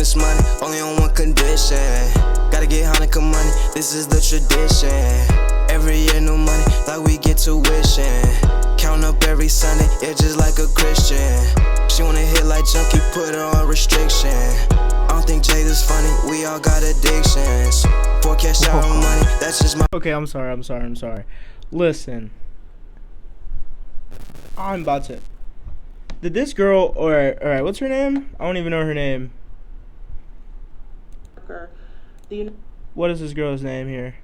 this money, only on one condition. Gotta get Hanukkah money, this is the tradition. Every year new money, like we get tuition. Count up every Sunday, yeah, just like a Christian. She wanna hit like junkie, put her on restriction. I don't think Jade is funny, we all got addictions. Forecast out on money, that's just my... Okay, I'm sorry. Listen. I'm about to... Did this girl, alright, what's her name? I don't even know her name. What is this girl's name here?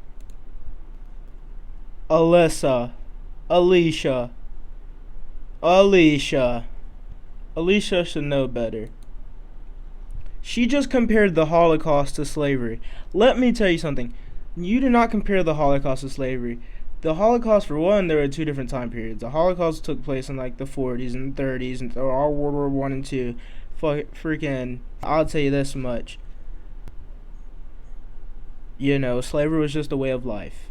Alicia. Alicia should know better. She just compared the Holocaust to slavery. Let me tell you something. You do not compare the Holocaust to slavery. The Holocaust, for one, there were two different time periods. The Holocaust took place in like the 40s and 30s, and all World War I and II. Freaking, I'll tell you this much. You know, slavery was just a way of life.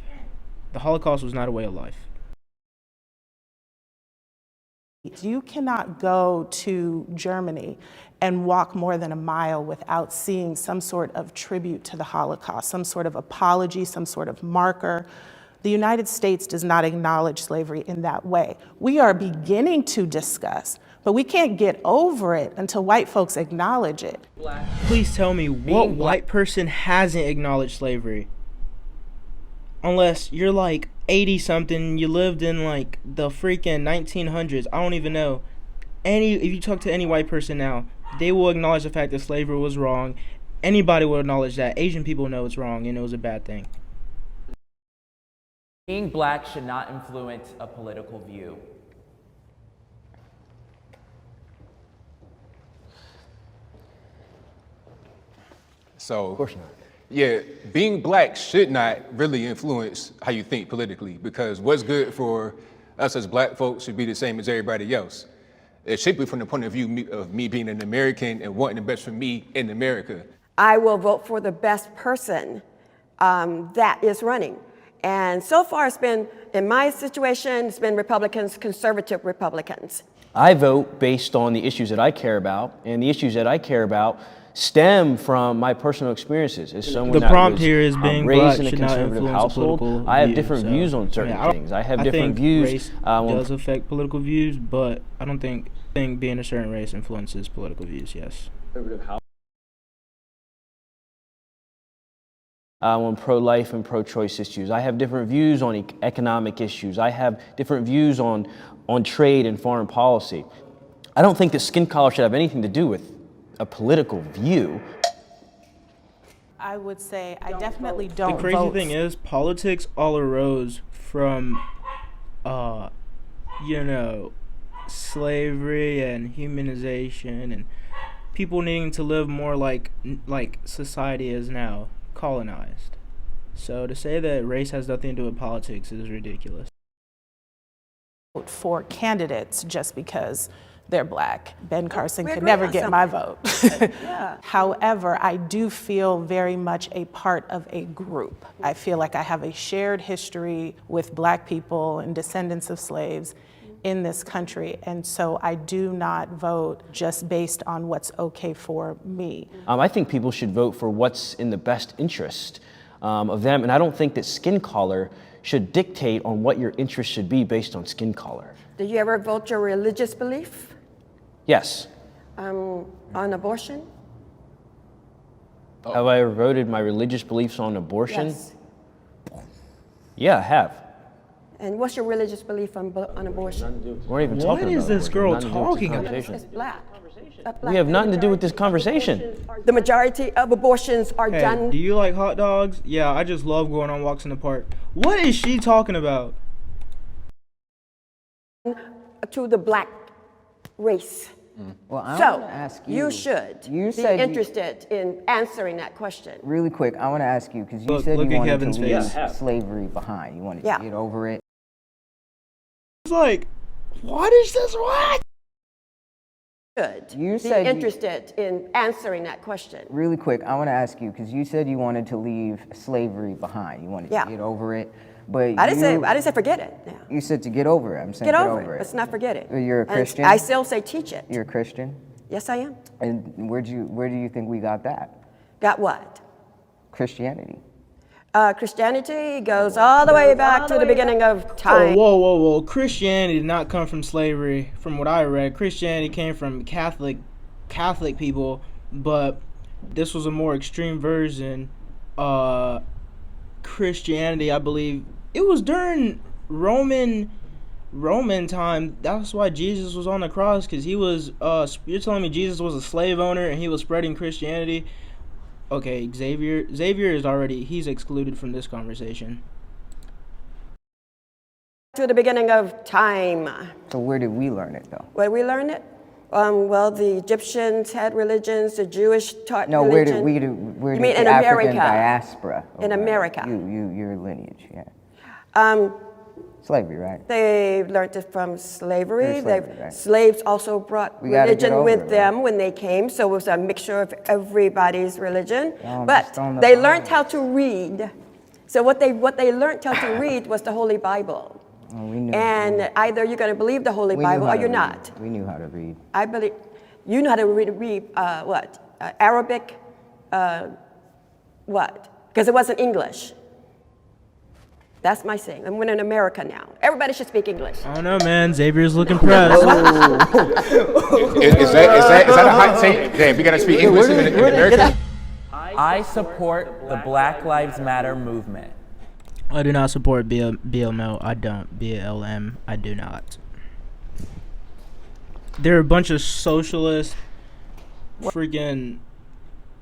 The Holocaust was not a way of life. You cannot go to Germany and walk more than a mile without seeing some sort of tribute to the Holocaust, some sort of apology, some sort of marker. The United States does not acknowledge slavery in that way. We are beginning to discuss, but we can't get over it until white folks acknowledge it. Please tell me what white person hasn't acknowledged slavery? Unless you're like 80 something, you lived in like the freaking 1900s. I don't even know. If you talk to any white person now, they will acknowledge the fact that slavery was wrong. Anybody will acknowledge that. Asian people know it's wrong and it was a bad thing. Being black should not influence a political view. So, of course not. Yeah, being black should not really influence how you think politically, because what's good for us as black folks should be the same as everybody else. It should be from the point of view of me being an American and wanting the best for me in America. I will vote for the best person that is running. And so far it's been, in my situation, it's been Republicans, conservative Republicans. I vote based on the issues that I care about, and the issues that I care about stem from my personal experiences. As someone the prompt that was, here is being raised black in a should not conservative influence household. political I have views, different views on certain things. I have different views. Race does affect political views, but I don't think being a certain race influences political views. Yes. On pro-life and pro-choice issues. I have different views on economic issues. I have different views on trade and foreign policy. I don't think that skin color should have anything to do with a political view. I would say I definitely don't vote. The crazy thing is, politics all arose from, you know, slavery and humanization and people needing to live more like society is now, colonized. So to say that race has nothing to do with politics is ridiculous. Vote for candidates just because they're black. Ben Carson could agree never on get my something. vote. Yeah. However, I do feel very much a part of a group. I feel like I have a shared history with black people and descendants of slaves in this country, and so I do not vote just based on what's okay for me. I think people should vote for what's in the best interest of them, and I don't think that skin color should dictate on what your interest should be based on skin color. Did you ever vote your religious belief Yes. on abortion? Have I ever voted my religious beliefs on abortion? Yes. Yeah, I have. And what's your religious belief on abortion? We're not even talking about What is this abortion. girl Nothing to do with this talking about? conversation. It's black. We have nothing to do with this conversation. The majority of abortions are Hey, done. do you like hot dogs? Yeah, I just love going on walks in the park. What is she talking about? To the black race. Well, I So want to ask you. you should You be said interested in answering that question. really quick, I want to ask you, because you Look- said look you at wanted Kevin's to leave face. slavery behind. You wanted Yeah. to get over it. It's like, what is this? What? Should You be said you- interested in answering that question. Really quick, I want to ask you, because you said you wanted to leave slavery behind. You wanted Yeah. to get over it. But I didn't say forget it. Yeah. You said to get over it. I'm saying Get over it. Let's not forget it. You're a And Christian? I still say teach it. You're a Christian? Yes, I am. And where do you think we got that? Got what? Christianity. Christianity goes all the way back to the beginning of time. Whoa. Christianity did not come from slavery, from what I read. Christianity came from Catholic people, but this was a more extreme version. Christianity, I believe, it was during Roman time. That's why Jesus was on the cross, because he was, you're telling me Jesus was a slave owner and he was spreading Christianity? Okay, Xavier is he's excluded from this conversation. To the beginning of time. So where did we learn it, though? Where we learn it? Well, the Egyptians had religions, the Jewish taught No, religion. where did mean the in African America? diaspora? In America. Your lineage, yeah. Slavery, right? They learned it from slavery. Right. Slaves also brought We gotta get religion over with it, them right? when they came, so it was a mixture of everybody's religion. I'm But just on the they Bible. learned how to read. So what they learned how to read was the Holy Bible. Oh, we knew. And either you're going to what? The Holy We knew Bible how or to you're read. not. We knew how to read. I believe you know how to read Arabic, what? Because it wasn't English. That's my saying. I'm in America now. Everybody should speak English. I don't know, man. Xavier's looking pressed. Is that a hot take? Damn, we gotta speak English in America. I support the Black Lives Matter movement. I do not support BLM. I don't. BLM. I do not. They're a bunch of socialists. Freaking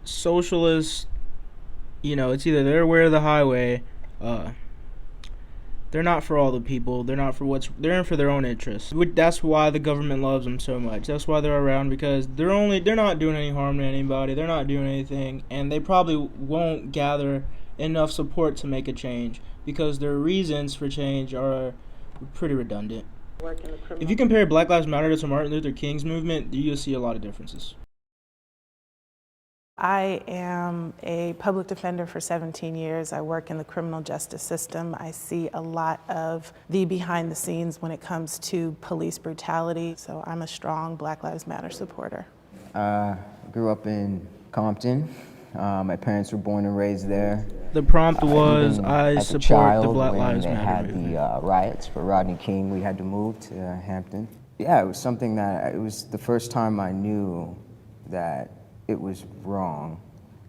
socialists. You know, it's either they're aware of the highway. They're not for all the people. They're not for they're in for their own interests. That's why the government loves them so much. That's why they're around, because they're not doing any harm to anybody. They're not doing anything, and they probably won't gather enough support to make a change, because their reasons for change are pretty redundant. If you compare Black Lives Matter to Martin Luther King's movement, you'll see a lot of differences. I am a public defender for 17 years. I work in the criminal justice system. I see a lot of the behind the scenes when it comes to police brutality. So I'm a strong Black Lives Matter supporter. Grew up in Compton. My parents were born and raised there. The prompt was, Even I as a support child, the Black when Lives they Matter had movement. the riots for Rodney King, we had to move to Hampton. Yeah, it was something that, it was the first time I knew that it was wrong,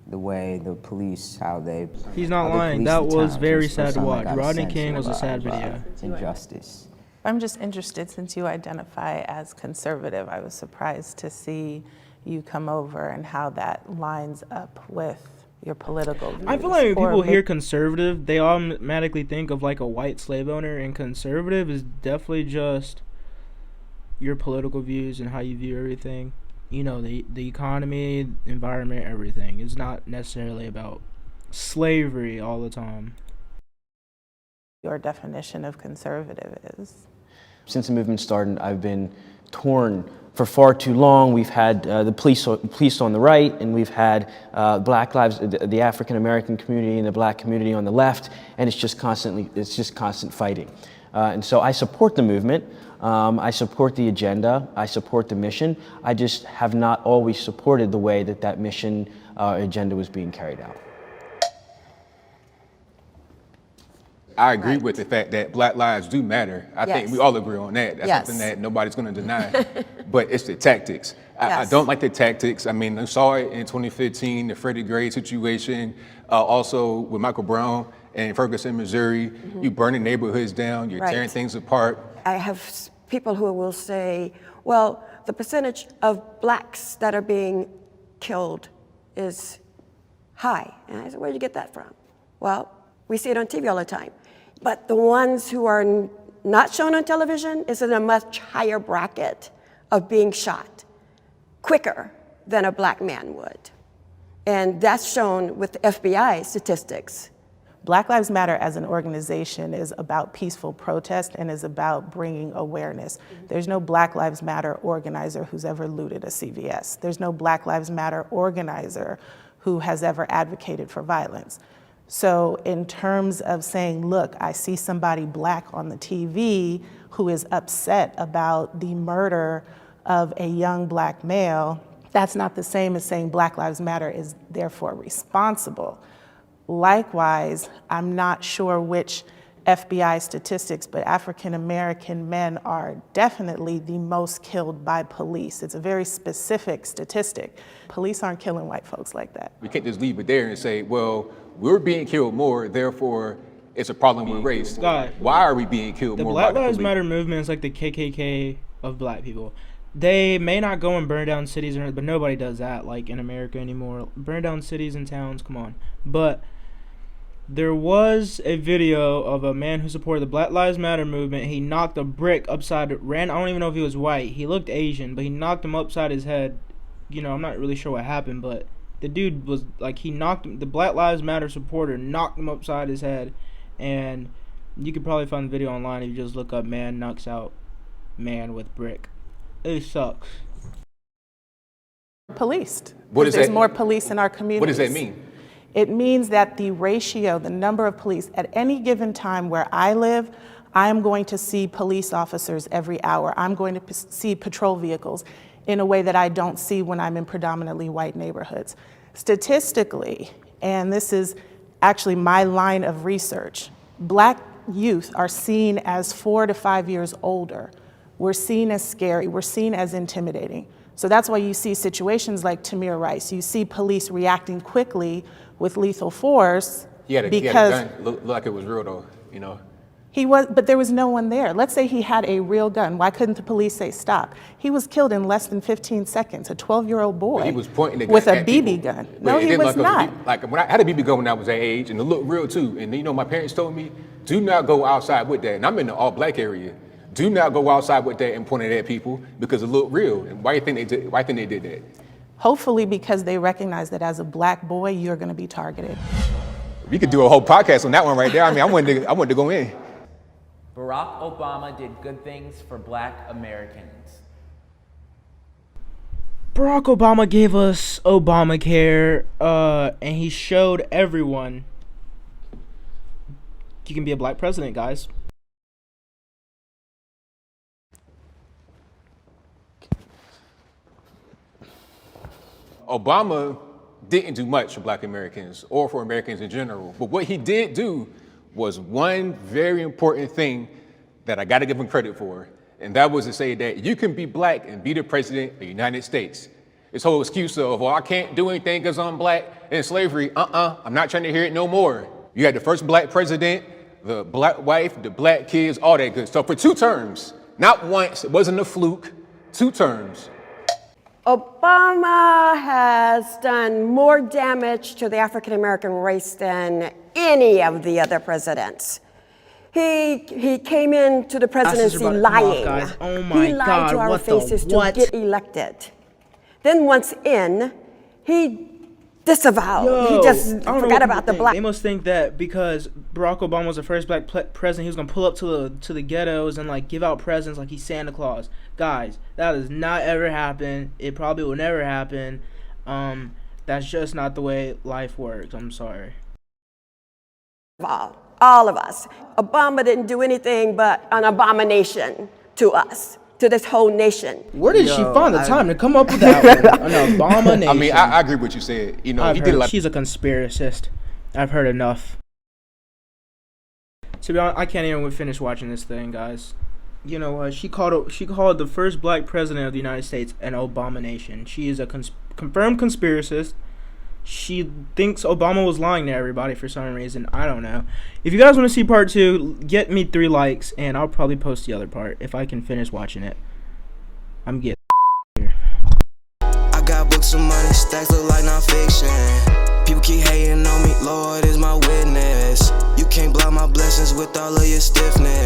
the way the police, how they... He's not how they lying. policed That the was town. very It the sad first to time I watch. got Rodney sense King was a of, sad video. Injustice. I'm just interested, since you identify as conservative, I was surprised to see you come over and how that lines up with your political views. I feel like when Or people hear conservative, they automatically think of like a white slave owner, and conservative is definitely just your political views and how you view everything. You know, the economy, environment, everything. It's not necessarily about slavery all the time. your definition of conservative is. Since the movement started, I've been torn for far too long. We've had the police on the right, and we've had Black Lives, the African American community and the Black community on the left, and it's just constant fighting. And so I support the movement. I support the agenda. I support the mission. I just have not always supported the way that mission agenda was being carried out. I agree with the fact that Black lives do matter. I think Yes. we all agree on that. That's Yes. something that nobody's going to deny. But it's the tactics. I Yes. don't like the tactics. I mean, I saw it in 2015, the Freddie Gray situation, also with Michael Brown in Ferguson, Missouri. You burning neighborhoods down, you're Right. tearing things apart. I have people who will say, well, the percentage of blacks that are being killed is high. And I said, where'd you get that from? Well, we see it on TV all the time. But the ones who are not shown on television is in a much higher bracket of being shot quicker than a black man would. And that's shown with the FBI statistics. Black Lives Matter as an organization is about peaceful protest and is about bringing awareness. There's no Black Lives Matter organizer who's ever looted a CVS. There's no Black Lives Matter organizer who has ever advocated for violence. So in terms of saying, look, I see somebody black on the TV who is upset about the murder of a young black male, that's not the same as saying Black Lives Matter is therefore responsible. Likewise, I'm not sure which FBI statistics, but African American men are definitely the most killed by police. It's a very specific statistic. Police aren't killing white folks like that. We can't just leave it there and say, well, we're being killed more, therefore it's a problem with race. God. Why are we being killed more? The Black by Lives police? Matter movement is like the KKK of black people. They may not go and burn down cities, but nobody does that like in America anymore. Burn down cities and towns, come on. But there was a video of a man who supported the Black Lives Matter movement. He knocked a brick upside, I don't even know if he was white. He looked Asian, but he knocked him upside his head. You know, I'm not really sure what happened, but the dude was like, he knocked him, the Black Lives Matter supporter knocked him upside his head. And you could probably find the video online if you just look up man knocks out man with brick. It sucks. Policed. What does There's that- more police in our communities. What does that mean? It means that the ratio, the number of police, at any given time where I live, I am going to see police officers every hour. I'm going to see patrol vehicles in a way that I don't see when I'm in predominantly white neighborhoods. Statistically, and this is actually my line of research, black youth are seen as 4 to 5 years older. We're seen as scary, we're seen as intimidating. So that's why you see situations like Tamir Rice. You see police reacting quickly with lethal force He had a gun. Looked like it was real though, you know. But there was no one there. Let's say he had a real gun. Why couldn't the police say stop? He was killed in less than 15 seconds, a 12-year-old boy. But he was pointing the gun with a at BB people. gun. But No, it he didn't was look not. like when I had a BB gun when I was that age, and it looked real too. And you know, my parents told me, do not go outside with that. And I'm in the all-black area. Do not go outside with that and point it at people because it looked real. And why do you think they did that? Hopefully because they recognize that as a black boy, you're going to be targeted. We could do a whole podcast on that one right there. I mean, I wanted to go in. Barack Obama did good things for black Americans. Barack Obama gave us Obamacare, and he showed everyone you can be a black president, guys. Obama didn't do much for black Americans or for Americans in general, but what he did do was one very important thing that I gotta give him credit for, and that was to say that you can be black and be the president of the United States. This whole excuse of, well, I can't do anything because I'm black and slavery, I'm not trying to hear it no more. You had the first black president, the black wife, the black kids, all that good stuff for 2 terms. Not once, it wasn't a fluke, 2 terms. Obama has done more damage to the African American race than any of the other presidents. He came into the presidency lying. Oh my he lied God, to our what the faces what? to get elected. Then once in, he disavowed. He just forgot about the black. They must think that because Barack Obama was the first black president, he was gonna pull up to the ghettos and like give out presents like he's Santa Claus. Guys, that does not ever happen. It probably will never happen. That's just not the way life works. I'm sorry. All of us. Obama didn't do anything but an abomination to us, to this whole nation. Where did she find the time to come up with that one? An abomination. I mean, I agree with what you said. You know, he did a lot. She's a conspiracist. I've heard enough. To be honest, I can't even finish watching this thing, guys. You know what? She called the first black president of the United States an abomination. She is a confirmed conspiracist. She thinks Obama was lying to everybody for some reason. I don't know. If you guys want to see part 2, get me 3 likes, and I'll probably post the other part if I can finish watching it. I'm getting here. I got books of money, stacks look like nonfiction. People keep hating on me, Lord is my witness. You can't block my blessings with all of your stiffness.